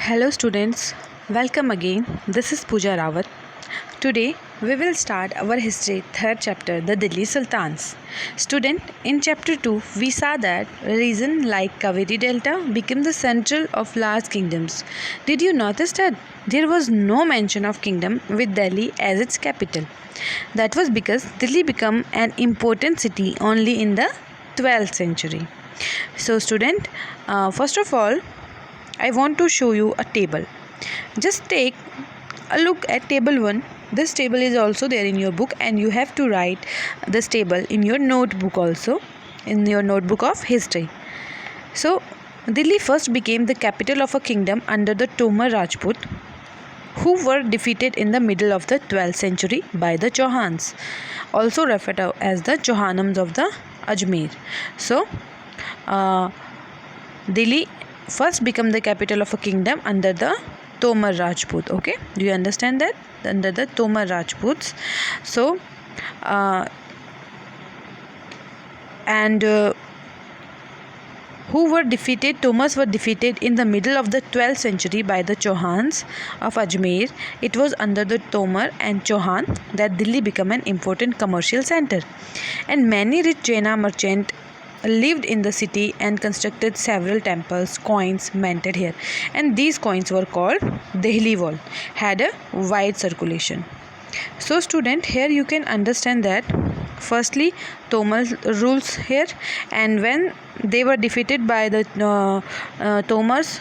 Hello students, welcome again. This is Pooja Rawat. Today we will start our history third chapter, the Delhi Sultans. Student, in chapter 2 we saw that region like Kaveri Delta became the central of large kingdoms. Did you notice that there was no mention of kingdom with Delhi as its capital? That was because Delhi became an important city only in the 12th century. So student, first of all I want to show you a table. Just take a look at table 1. This table is also there in your book and you have to write this table in your notebook also, in your notebook of history. So, Delhi first became the capital of a kingdom under the Tomar Rajput, who were defeated in the middle of the 12th century by the Chauhans, also referred to as the Chauhanams of the Ajmer. So, Delhi first become the capital of a kingdom under the Tomar Rajput. Okay, do you understand that? Under the Tomar Rajputs. So who were defeated? Tomars were defeated in the middle of the 12th century by the Chauhans of Ajmer. It was under the Tomar and Chauhan that Delhi became an important commercial center, and many rich Jaina merchants lived in the city and constructed several temples. Coins minted here, and these coins were called Dehli wall, had a wide circulation. So student, here you can understand that firstly Tomar rules here, and when they were defeated by the Tomars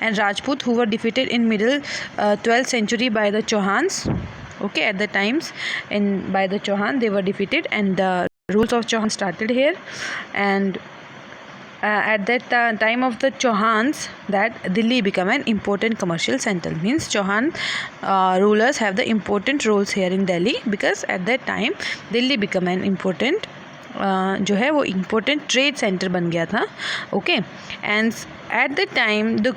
and Rajput, who were defeated in middle 12th century by the Chauhans. Okay, at the times by the Chauhan they were defeated, and the rules of Chauhan started here, and at that time of the Chauhans, that Delhi became an important commercial center. Means Chauhan rulers have the important roles here in Delhi, because at that time Delhi became an important जो है वो important trade center बन गया था. Okay, and at that time the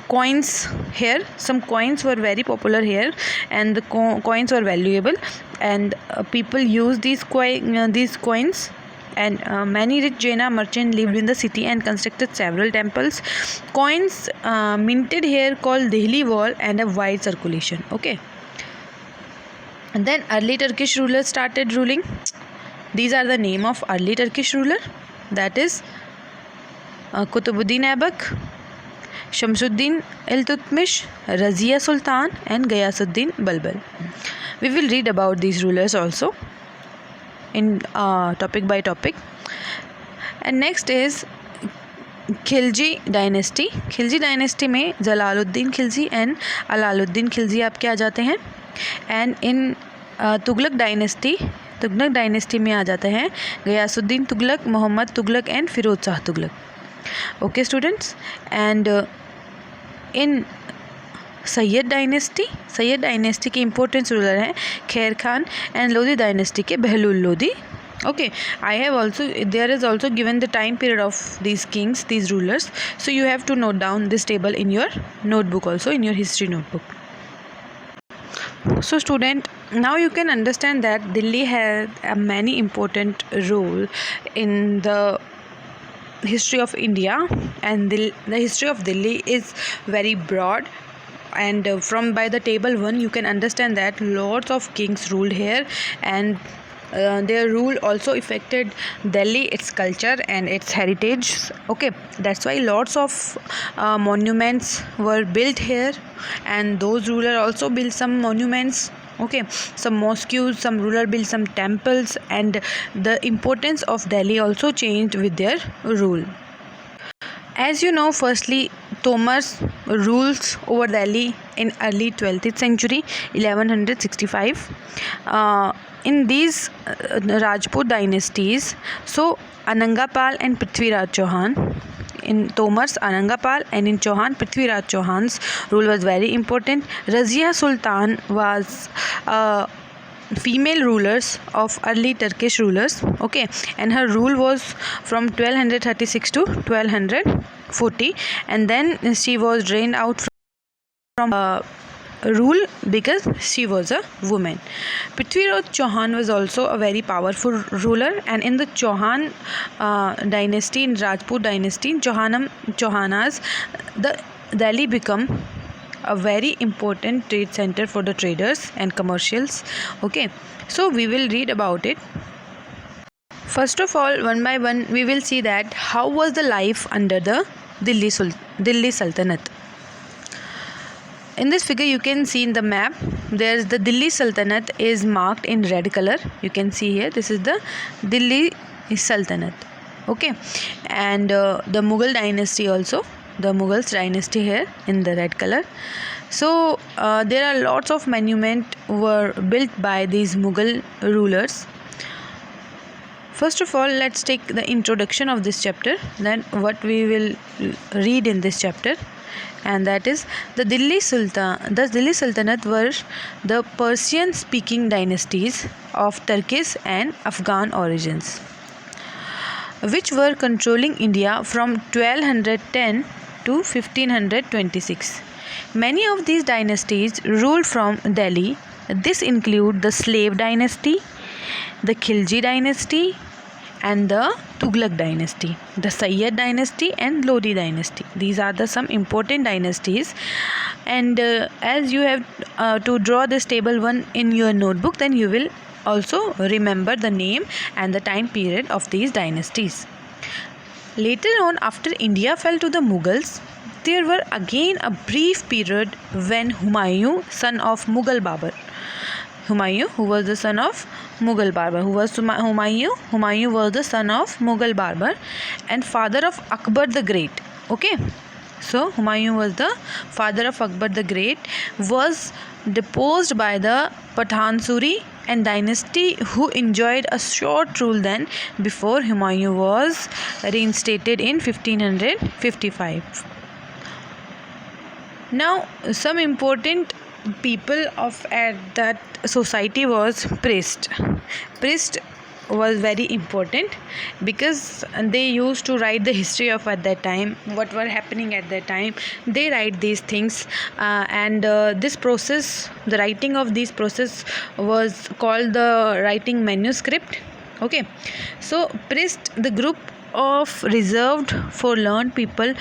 coins here, some coins were very popular here, and the coins were valuable, and people used these coins, and many rich Jaina merchants lived in the city and constructed several temples. Coins minted here called Dehli wall and a wide circulation. Okay, and then early Turkish rulers started ruling. These are the name of early Turkish ruler, that is Qutbuddin Aibak, Shamsuddin Iltutmish, Razia Sultan, and Ghiyasuddin Balbal. We will read about these rulers also in topic by topic. And next is Khilji dynasty. Khilji dynasty में Jalaluddin Khilji and Alauddin Khilji आपके आ जाते हैं. And in Tughlaq dynasty में आ जाते हैं Ghiyasuddin Tughlaq, Mohammad Tughlaq and Firoz Shah Tughlaq. Okay students, and in Sayyid dynasty के important ruler हैं खैर खान, एंड लोधी डायनेस्टी के बहलुल Lodhi. Okay, there is also given the time period of these kings, these rulers, so you have to note down this table in your notebook also, in your history notebook. So student, now you can understand that Delhi had a many important role in the history of India, and the history of Delhi is very broad, and from by the table 1 you can understand that lots of kings ruled here, and their rule also affected Delhi, its culture and its heritage. Okay, that's why lots of monuments were built here, and those rulers also built some monuments. Okay, some mosques, some ruler built some temples, and the importance of Delhi also changed with their rule. As you know, firstly Tomars rules over Delhi in early 12th century, 1165. In these Rajput dynasties, so Anangapal and Prithviraj Chauhan. In Tomars, Anangapal, and in Chauhan, Prithviraj Chauhan's rule was very important. Razia Sultan was female rulers of early Turkish rulers. Okay, and her rule was from 1236 to 1240, and then she was drained out from rule because she was a woman. Prithviraj Chauhan was also a very powerful ruler, and in the Chauhan dynasty, in Rajput dynasty, in Chauhanas, the Delhi become a very important trade center for the traders and commercials. Okay, so we will read about it. First of all, one by one, we will see that how was the life under the Delhi Sultanate. In this figure, you can see in the map, there's the Delhi Sultanate is marked in red color. You can see here, this is the Delhi Sultanate. Okay, and the Mughal dynasty also, the Mughals dynasty here in the red color. So there are lots of monuments were built by these Mughal rulers. First of all, let's take the introduction of this chapter, then what we will read in this chapter, and that is the Delhi Sultanate were the Persian speaking dynasties of Turkish and Afghan origins, which were controlling India from 1210 to 1526. Many of these dynasties ruled from Delhi. This include the Slave dynasty, the Khilji dynasty, and the Tughlaq dynasty, the Sayyid dynasty, and Lodi dynasty. These are the some important dynasties, and as you have to draw this table 1 in your notebook, then you will also remember the name and the time period of these dynasties. Later on, after India fell to the Mughals, there were again a brief period when Humayun, son of Mughal Babur, Humayun, who was the son of Mughal Babur, Humayun was the son of Mughal Babur and father of Akbar the Great. Okay, so Humayun was the father of Akbar the Great, was deposed by the Pathansuri and dynasty, who enjoyed a short rule then before Humayun was reinstated in 1555. Now, some important people of at that society was priest. Priest was very important because they used to write the history of at that time, what were happening at that time. They write these things, and this process, the writing of this process was called the writing manuscript. Okay, so priest, the group of reserved for learned people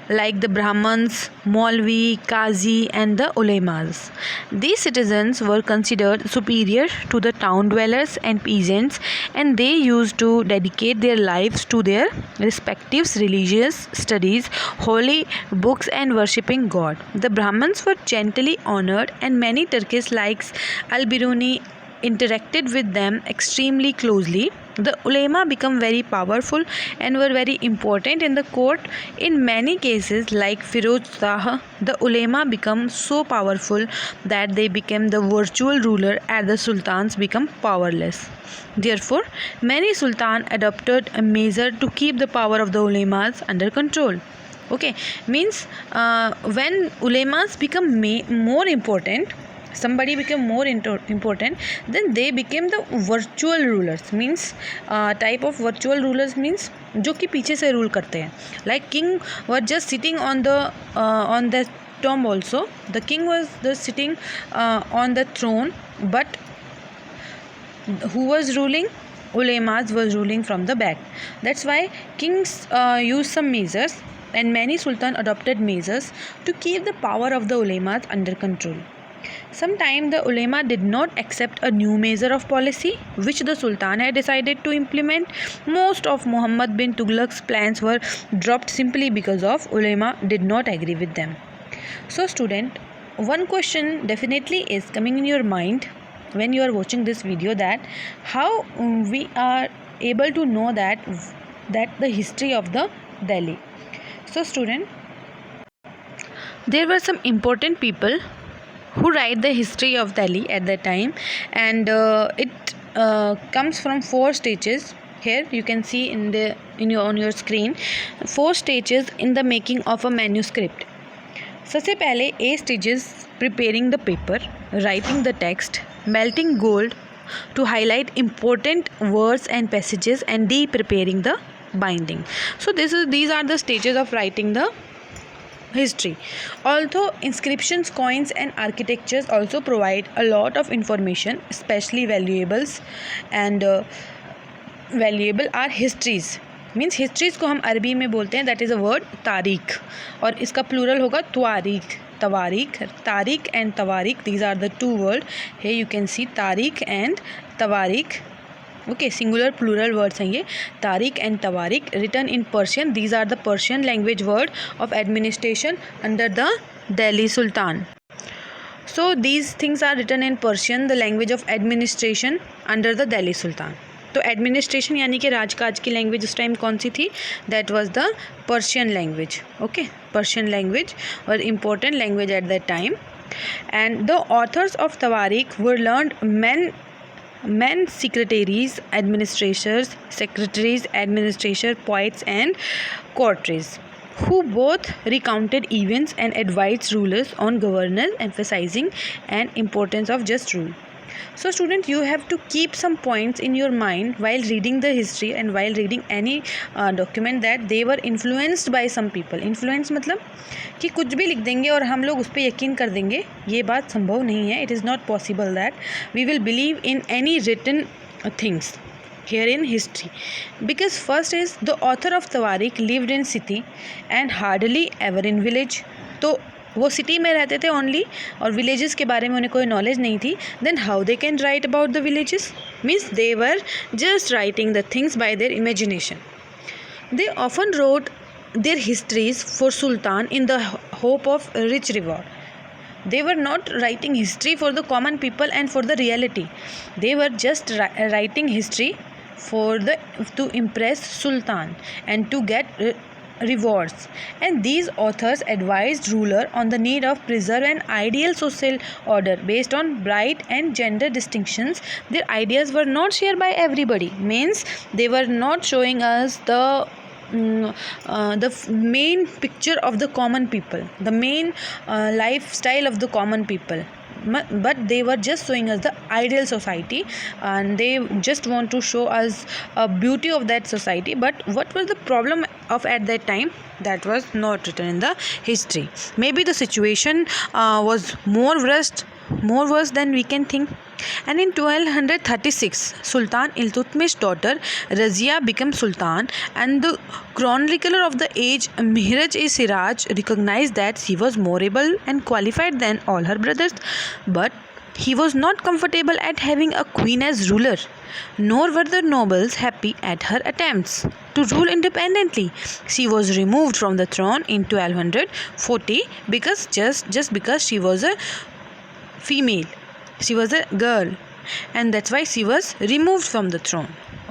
like the Brahmins, Maulvi, Qazi, and the Ulemas. These citizens were considered superior to the town dwellers and peasants, and they used to dedicate their lives to their respective religious studies, holy books, and worshipping God. The Brahmins were gently honored, and many Turkish like Al-Biruni interacted with them extremely closely. The ulema became very powerful and were very important in the court. In many cases, like Firoz Shah, the ulema became so powerful that they became the virtual ruler and the sultans become powerless. Therefore, many sultans adopted a measure to keep the power of the ulemas under control. Okay, means when ulemas become more important, somebody became more important, then they became the virtual rulers. Means type of virtual rulers means जो कि पीछे से rule करते हैं. Like king was just sitting on the tomb also. The king was just sitting on the throne, but who was ruling? Ulemas was ruling from the back. That's why kings used some measures, and many sultan adopted measures to keep the power of the ulemas under control. Sometimes the ulema did not accept a new measure of policy which the sultan had decided to implement. Most of Muhammad bin Tughlaq's plans were dropped simply because of ulema did not agree with them. So student, one question definitely is coming in your mind when you are watching this video, that how we are able to know that the history of the Delhi. So student, there were some important people who write the history of Delhi at that time, and it comes from 4 stages. Here you can see on your screen 4 stages in the making of a manuscript. सबसे पहले A stages, preparing the paper, writing the text, melting gold to highlight important words and passages, and D, preparing the binding. So these are the stages of writing the history. Although inscriptions, coins, and architectures also provide a lot of information, especially valuable are histories. Means histories को हम अरबी में बोलते हैं, that is a word तारीख, और इसका plural होगा tawarikh, tawarikh. Tarikh and tawarikh, these are the two word. Hey you can see tarikh and tawarikh. Okay, singular plural words हैं ये, tarikh and tawarikh. Written in Persian, these are the Persian language word of administration under the Delhi sultan. So these things are written in Persian, the language of administration under the Delhi Sultan. तो administration यानी कि राजकाज की language उस time कौन सी थी? That was the Persian language. Okay, Persian language और important language at that time. And the authors of tawarikh were learned men secretaries, administrators, poets and courtiers, who both recounted events and advised rulers on governance, emphasizing and importance of just rule. So student, you have to keep some points in your mind while reading the history and while reading any document, that they were influenced by some people. Influence मतलब कि कुछ भी लिख देंगे और हम लोग उस पर यकीन कर देंगे, ये बात संभव नहीं है. It is not possible that we will believe in any written things here in history, because first is the author of Tawarikh lived in city and hardly ever in village. तो वो सिटी में रहते थे only, और villages के बारे में उन्हें कोई नॉलेज नहीं थी. Then how they can write about the villages? Means they were just writing the things by their imagination. They often wrote their histories for sultan in the hope of rich reward. They were not writing history for the common people and for the reality. They were just writing history to impress Sultan and to get rewards. And these authors advised ruler on the need of preserve an ideal social order based on bright and gender distinctions. Their ideas were not shared by everybody. Means they were not showing us the main picture of the common people, the main lifestyle of the common people, but they were just showing us the ideal society, and they just want to show us a beauty of that society. But what was the problem of at that time? That was not written in the history. Maybe the situation was more worse than we can think. And in 1236, Sultan Iltutmish's daughter Razia became Sultan, and the chronicler of the age Mihraj-e-Siraj recognized that she was more able and qualified than all her brothers. But he was not comfortable at having a queen as ruler, nor were the nobles happy at her attempts to rule independently. She was removed from the throne in 1240 because just because she was a female. She was a girl, and that's why she was removed from the throne.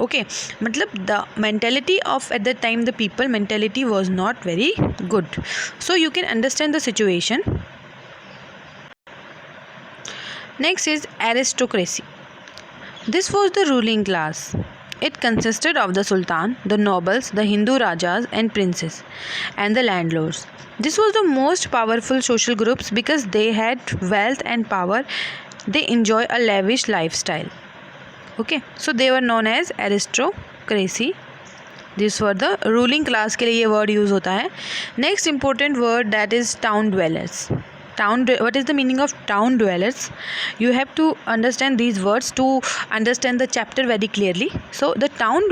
Okay, matlab the mentality of at that time, the people mentality was not very good. So you can understand the situation. Next is aristocracy. This was the ruling class. It consisted of the sultan, the nobles, the Hindu rajas and princes, and the landlords. This was the most powerful social groups because they had wealth and power. They enjoy a lavish lifestyle. Okay, so they were known as aristocracy. These were the ruling class के लिए ये word use होता है. Next important word, that is town dwellers. What is the meaning of town dwellers? You have to understand these words to understand the chapter very clearly. So the town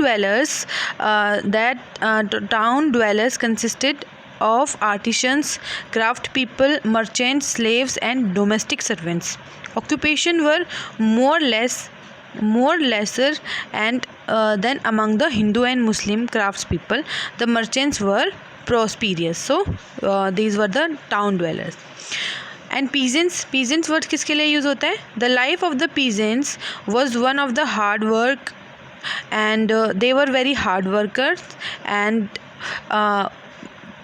dwellers consisted of artisans, craft people, merchants, slaves and domestic servants. Occupation were more lesser and than among the Hindu and Muslim craftspeople. The merchants were prosperous. So these were the town dwellers. And peasants word किसके लिए use होता है? The life of the peasants was one of the hard work, and they were very hard workers and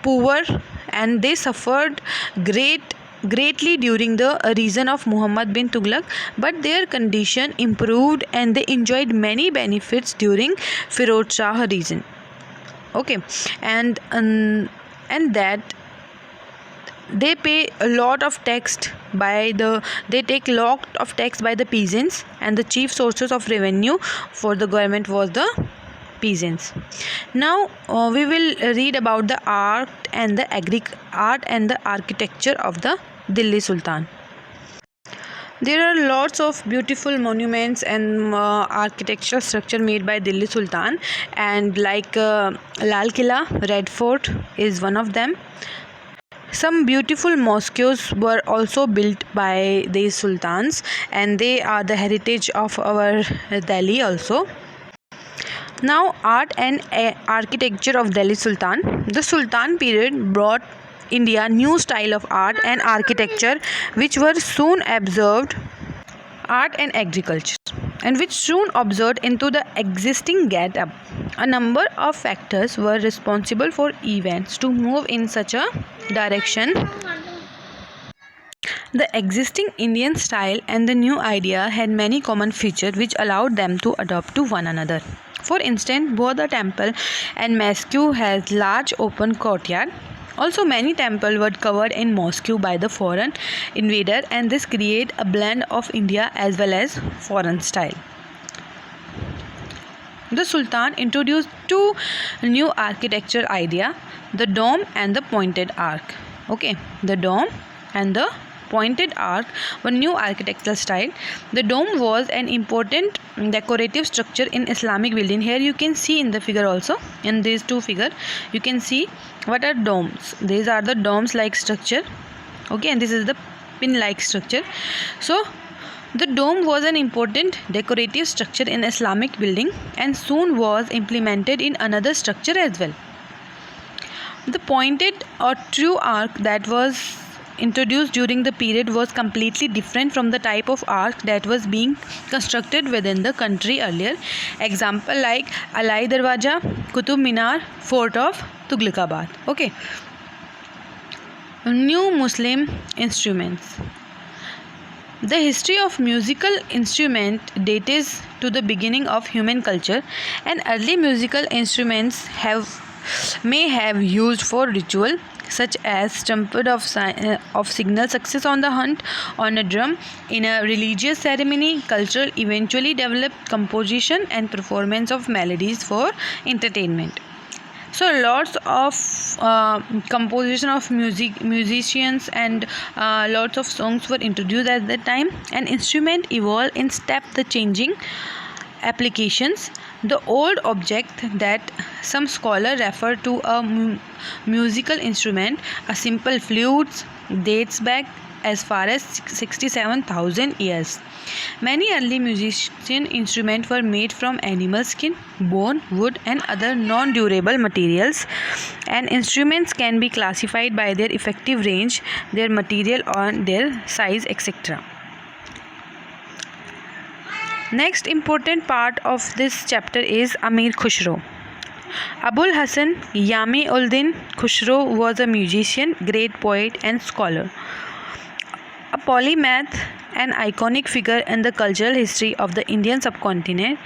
poor, and they suffered greatly during the reign of Muhammad bin Tughlaq, but their condition improved and they enjoyed many benefits during Firoz Shah reign. Okay, and that they pay a lot of tax by the peasants, and the chief sources of revenue for the government was the peasants. Now we will read about the art and the architecture of the Delhi Sultan. There are lots of beautiful monuments and architectural structure made by Delhi Sultan, and like Lal Killa, Red Fort is one of them. Some beautiful mosques were also built by these sultans, and they are the heritage of our Delhi also. Now, art and architecture of Delhi Sultan. The Sultan period brought India new style of art and architecture, which were soon observed art and agriculture, and which soon observed into the existing get-up. A number of factors were responsible for events to move in such a direction. The existing Indian style and the new idea had many common features which allowed them to adopt to one another. For instance, both the temple and mosque has large open courtyard. Also, many temples were covered in mosque by the foreign invader, and this create a blend of India as well as foreign style. The Sultan introduced two new architecture idea: the dome and the pointed arc. Okay, the dome and the pointed arc were new architectural style. The dome was an important decorative structure in Islamic building. Here you can see in the figure also, in these two figure you can see what are domes. These are the domes like structure. Okay, and this is the pin like structure. So the dome was an important decorative structure in Islamic building and soon was implemented in another structure as well. The pointed or true arc that was introduced during the period was completely different from the type of arc that was being constructed within the country earlier. Example like Alai Darwaja, Qutub Minar, Fort of Tughlaqabad. Okay. New Muslim instruments. The history of musical instrument dates to the beginning of human culture, and early musical instruments may have used for ritual such as trumpet of signal success on the hunt, on a drum in a religious ceremony. Cultural eventually developed composition and performance of melodies for entertainment. So lots of composition of musicians and lots of songs were introduced at that time, and instrument evolved in step the changing applications. The old object that some scholars refer to a musical instrument, a simple flute, dates back as far as 67,000 years. Many early musician instruments were made from animal skin, bone, wood and other non-durable materials, and instruments can be classified by their effective range, their material and their size, etc. Next important part of this chapter is Amir Khusro. Abul Hasan Yami-ul-Din Khusro was a musician, great poet and scholar, a polymath, an iconic figure in the cultural history of the Indian subcontinent,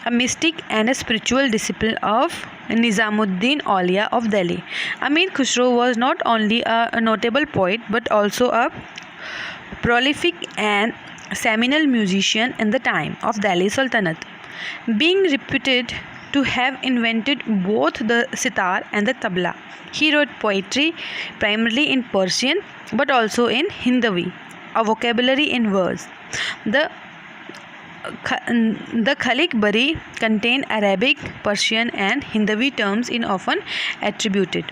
a mystic and a spiritual disciple of Nizamuddin Auliya of Delhi. Amir Khusro was not only a notable poet but also a prolific and seminal musician in the time of Delhi Sultanate, being reputed to have invented both the sitar and the tabla. He wrote poetry primarily in Persian but also in Hindavi, a vocabulary in verse. The Khalik Bari contain Arabic, Persian and Hindavi terms in often attributed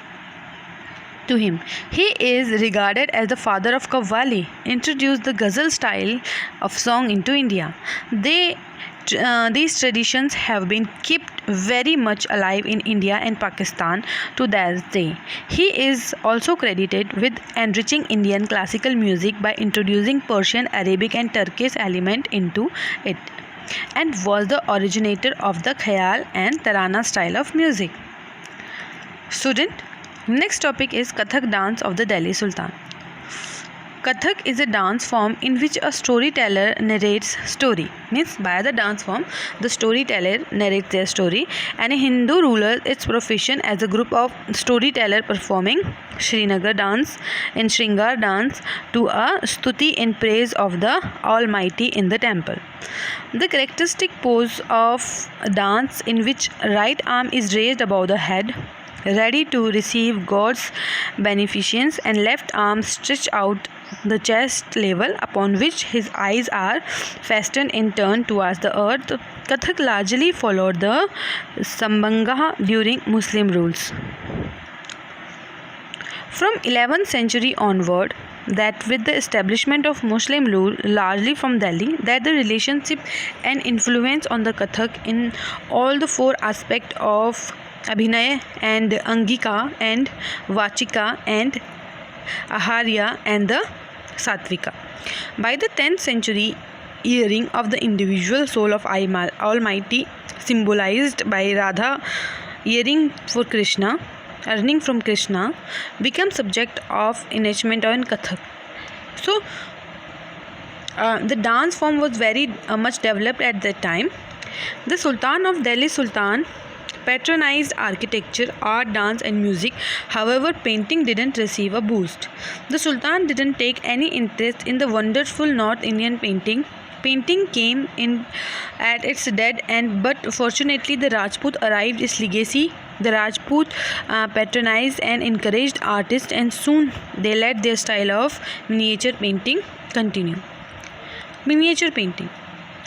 to him. He is regarded as the father of Qawwali, introduced the ghazal style of song into India. These traditions have been kept very much alive in India and Pakistan to this day. He is also credited with enriching Indian classical music by introducing Persian, Arabic and Turkish element into it, and was the originator of the Khayal and Tarana style of music. Student, next topic is Kathak dance of the Delhi Sultan. Kathak is a dance form in which a storyteller narrates story. Means by the dance form, the storyteller narrates their story, and a Hindu ruler its profession as a group of storyteller performing Srinagar dance and Shringar dance to a stuti in praise of the Almighty in the temple. The characteristic pose of dance in which right arm is raised above the head, ready to receive God's beneficence, and left arm stretched out the chest level, upon which his eyes are fastened and turned towards the earth. Kathak largely followed the Sambanga during Muslim rules. From 11th century onward, that with the establishment of Muslim rule largely from Delhi, that the relationship and influence on the Kathak in all the four aspects of Abhinaya and Angika and Vachika and Aharya and the Satvika. By the 10th century, earring of the individual soul of Almighty, symbolized by Radha earring for Krishna, earning from Krishna, become subject of enactment on Kathak. So, the dance form was very much developed at that time. The Sultan of Delhi Sultan patronized architecture, art, dance and music. However, painting didn't receive a boost. The Sultan didn't take any interest in the wonderful North Indian painting. Painting came in at its dead end, but fortunately the Rajput arrived its legacy. The Rajput patronized and encouraged artists, and soon they let their style of miniature painting continue. Miniature painting.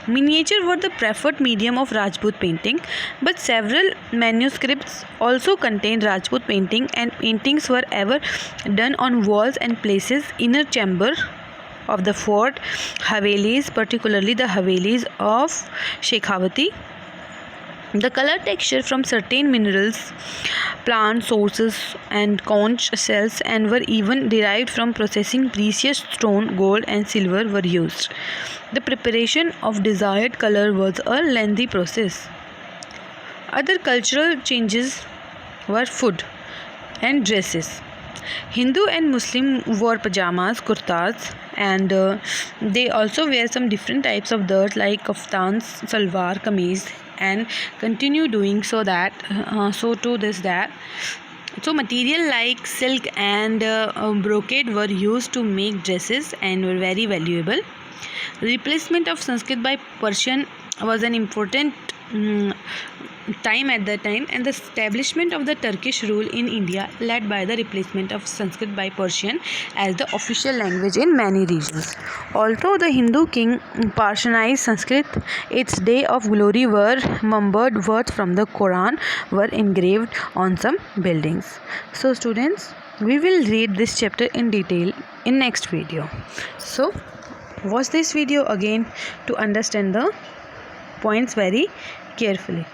Miniature were the preferred medium of Rajput painting, but several manuscripts also contained Rajput painting, and paintings were ever done on walls and places, inner chamber of the fort, Havelis, particularly the Havelis of Shekhawati. The color texture from certain minerals, plant sources and conch shells, and were even derived from processing precious stone, gold and silver were used. The preparation of desired color was a lengthy process. Other cultural changes were food and dresses. Hindu and Muslim wore pajamas, kurtas, and they also wear some different types of dirt like kaftans, salwar, kameez, and continue doing so that so material like silk and brocade were used to make dresses and were very valuable. Replacement of Sanskrit by Persian was an important time at that time, and the establishment of the Turkish rule in India led by the replacement of Sanskrit by Persian as the official language in many regions. Although the Hindu king Persianized Sanskrit, its day of glory were mumbled words from the Quran were engraved on some buildings. So students, we will read this chapter in detail in next video. So watch this video again to understand the points very carefully.